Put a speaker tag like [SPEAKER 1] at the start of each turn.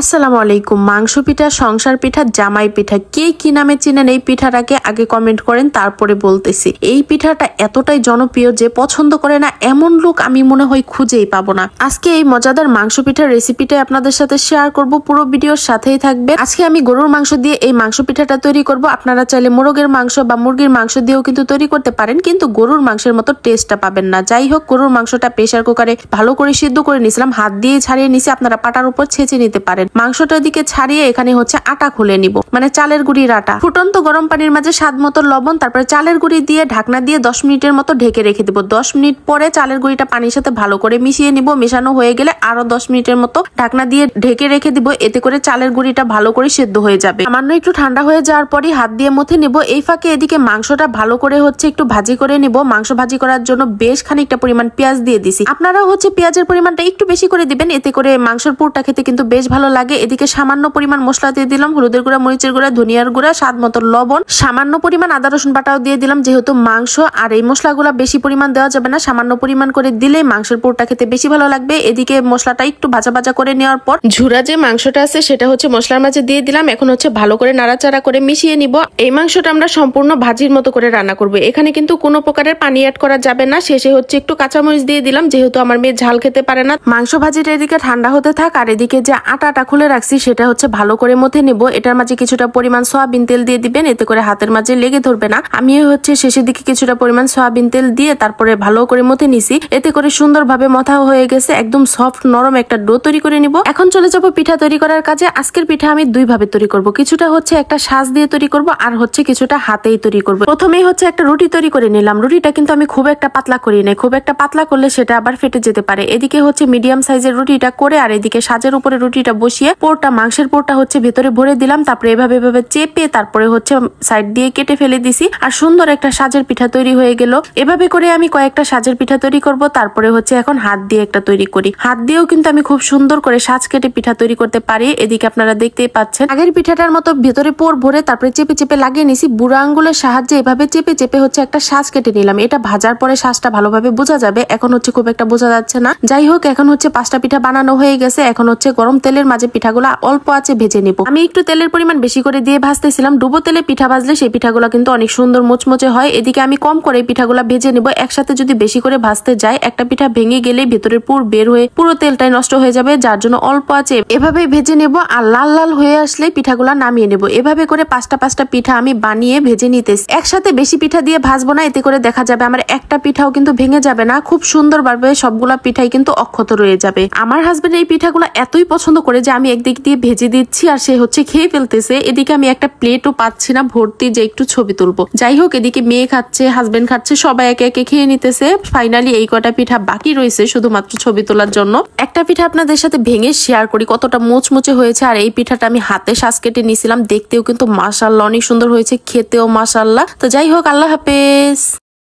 [SPEAKER 1] আসসালামু আলাইকুম। মাংস পিঠা, সংসার পিঠা, জামাই পিঠা, কে কি নামে চিনেন এই পিঠাটাকে আগে কমেন্ট করেন, তারপরে বলতেছি। এই পিঠাটা এতটাই জনপ্রিয় যে পছন্দ করে না এমন লোক আমি মনে হয় খুঁজেই পাবো না। আজকে এই মজাদার মাংস পিঠার রেসিপিটাই আপনাদের সাথে শেয়ার করব, পুরো ভিডিওর সাথেই থাকবে। আজকে আমি গরুর মাংস দিয়ে এই মাংস পিঠাটা তৈরি করব। আপনারা চাইলে মোরগের মাংস বা মুরগির মাংস দিয়েও কিন্তু তৈরি করতে পারেন, কিন্তু গরুর মাংসের মতো টেস্টটা পাবেন না। যাই হোক, গরুর মাংসটা প্রেসার কুকারে ভালো করে সিদ্ধ করে নিয়েছিলাম, হাত দিয়ে ছাড়িয়ে নিছি। আপনারা পাটার উপর ছেঁচে নিতে পারেন। মাংসটার দিকে ছাড়িয়ে এখানে হচ্ছে আটা খুলে নিব, মানে চালের গুঁড়ির আটা। ফুটন্ত গরম পানির মাঝে স্বাদ মতো লবণ, তারপরে চালের গুঁড়ি দিয়ে ঢাকনা দিয়ে 10 মিনিটের মতো ঢেকে রেখে দিব। 10 মিনিট পরে চালের গুঁড়িটা পানির সাথে ভালো করে মিশিয়ে নিব। মেশানো হয়ে গেলে আরো 10 মিনিটের মতো ঢাকনা দিয়ে ঢেকে রেখে দিব। এতে করে চালের গুঁড়িটা ভালো করে সেদ্ধ হয়ে যাবে। সামান্য একটু ঠান্ডা হয়ে যাওয়ার পরই হাত দিয়ে মথে নিব। এই ফাঁকে এদিকে মাংসটা ভালো করে হচ্ছে একটু ভাজি করে নিব। মাংস ভাজি করার জন্য বেশ খানিকটা পরিমাণ পেঁয়াজ দিয়ে দিছি। আপনারা হচ্ছে পেঁয়াজের পরিমাণটা একটু বেশি করে দিবেন, এতে করে মাংসের পুরটা খেতে কিন্তু বেশ ভালো লাগে। এদিকে সামান্য পরিমাণ মশলা দিয়ে দিলাম, হলুদের গুঁড়া, মরিচের গুঁড়া, ধনিয়ার গুঁড়া, স্বাদ মতো লবণ, সামান্য পরিমাণ আদা রসুন বাটাও দিয়ে দিলাম। যেহেতু মাংস আর এই মশলাগুলো বেশি পরিমাণ দেওয়া যাবে না, সামান্য পরিমাণ করে দিলে মাংসের পুরটা খেতে বেশি ভালো লাগবে। এদিকে মশলাটা একটু ভাজা ভাজা করে নেওয়ার পর ঝুরা যে মাংসটা আছে সেটা হচ্ছে মশলার মাঝে দিয়ে দিলাম। এখন হচ্ছে ভালো করে নাড়াচাড়া করে মিশিয়ে নিব। এই মাংসটা আমরা সম্পূর্ণ ভাজির মতো করে রান্না করব। এখানে কিন্তু কোনো প্রকারের পানি অ্যাড করা যাবে না। শেষে হচ্ছে একটু কাঁচামরিচ দিয়ে দিলাম, যেহেতু আমার মেয়ে ঝাল খেতে পারে না। মাংস ভাজিটা এদিকে ঠান্ডা হতে থাক, আর এদিকে যে আটাটা খুলে রাখছি সেটা হচ্ছে ভালো করে মথে নিব। এটার মাঝে কিছুটা পরিমাণ সয়াবিন তেল দিয়ে দিবেন, এতে করে হাতের মাঝে লেগে ধরবে না। আমি হচ্ছে শেষের দিকে কিছুটা পরিমাণ সয়াবিন তেল দিয়ে তারপরে ভালো করে মথে নিছি। এতে করে সুন্দরভাবে মথা হয়ে গেছে, একদম সফট নরম একটা ডো তৈরি করে নিব। এখন চলে যাব পিঠা তৈরি করার কাজে। আজকের পিঠা আমি দুই ভাবে তৈরি করব। কিছুটা হচ্ছে একটা সাজ দিয়ে তৈরি করব, আর হচ্ছে কিছুটা হাতেই তৈরি করব। প্রথমেই হচ্ছে একটা রুটি তৈরি করে নিলাম। রুটিটা কিন্তু আমি খুব একটা পাতলা করি নাই, খুব একটা পাতলা করলে সেটা আবার ফেটে যেতে পারে। এদিকে হচ্ছে মিডিয়াম সাইজের রুটিটা করে, আর এদিকে সাজের উপরে রুটিটা বসিয়ে পোরটা, মাংসের পোরটা হচ্ছে ভেতরে ভরে দিলাম। তারপরে এভাবে চেপে তারপরে হচ্ছে সাইড দিয়ে কেটে ফেলে দিছি, আর সুন্দর একটা সাজের পিঠা তৈরি হয়ে গেল। এভাবে করে আমি কয়েকটা সাজের পিঠা তৈরি করব। তারপরে হচ্ছে এখন হাত দিয়ে একটা তৈরি করি। হাত দিয়েও কিন্তু আমি খুব সুন্দর করে সাজ কেটে পিঠা তৈরি করতে পারি। এদিকে আপনারা দেখতেই পাচ্ছেন আগের পিঠাটার মতো ভেতরে পোর ভরে তারপরে চেপে চেপে লাগিয়ে নিছি। বুড়া আঙ্গুলের সাহায্যে এভাবে চেপে চেপে হচ্ছে একটা সাজ কেটে নিলাম। এটা ভাজার পরে সাজটা ভালোভাবে বোঝা যাবে, এখন হচ্ছে খুব একটা বোঝা যাচ্ছে না। যাই হোক, এখন হচ্ছে 5টা পিঠা বানানো হয়ে গেছে। এখন হচ্ছে গরম তেলের মাঝে পিঠাগুলো অল্প আছে ভেজে নিব। আমি একটু তেলের পরিমাণ বেশি করে দিয়ে ভাজতেছিলাম। ডুবো তেলে পিঠা ভাজলে সেই পিঠাগুলো কিন্তু অনেক সুন্দর মুচমুচে হয়। এদিকে আমি কম করে পিঠাগুলো ভেজে নিব। একসাথে যদি বেশি করে ভাজতে যাই, একটা পিঠা ভেঙে গেলে ভেতরের পুর বের হয়ে পুরো তেলটাই নষ্ট হয়ে যাবে, যার জন্য অল্প আছে এভাবে ভেজে নেব। আর লাল লাল হয়ে আসলে পিঠাগুলো নামিয়ে নেব। এভাবে করে 5টা পিঠা আমি বানিয়ে ভেজে নিতেছি। একসাথে বেশি পিঠা দিয়ে ভাজবো না, এতে করে দেখা যাবে আমার একটা পিঠাও কিন্তু ভেঙে যাবে না। খুব সুন্দরভাবে সবগুলা পিঠাই কিন্তু অক্ষত রয়ে যাবে। আমার হাজবেন্ড এই পিঠাগুলো এতই পছন্দ করে যে আমি একদিক দিয়ে ভেজে দিচ্ছি আর সে হচ্ছে খেয়ে ফেলতেছে। এদিকে আমি একটা প্লেটও পাচ্ছি না ভর্তি যে একটু ছবি তুলবো। যাই হোক, এদিকে মেয়ে খাচ্ছে, হাজবেন্ড খাচ্ছে, সবাই একে একে খেয়ে নিতেছে। ফাইনালি এই কটা পিঠা বাকি রয়েছে শুধুমাত্র ছবি তোলার জন্য। একটা পিঠা আপনাদের সাথে ভেঙে শেয়ার করি কতটা মুচমুচে হয়েছে। আর এই পিঠাটা আমি হাতে সাজ কেটে নিয়েছিলাম, দেখতেও কিন্তু মাশাআল্লাহ অনেক সুন্দর হয়েছে, খেতেও মাশাআল্লাহ। তো যাই হোক, আল্লাহ হাফেজ।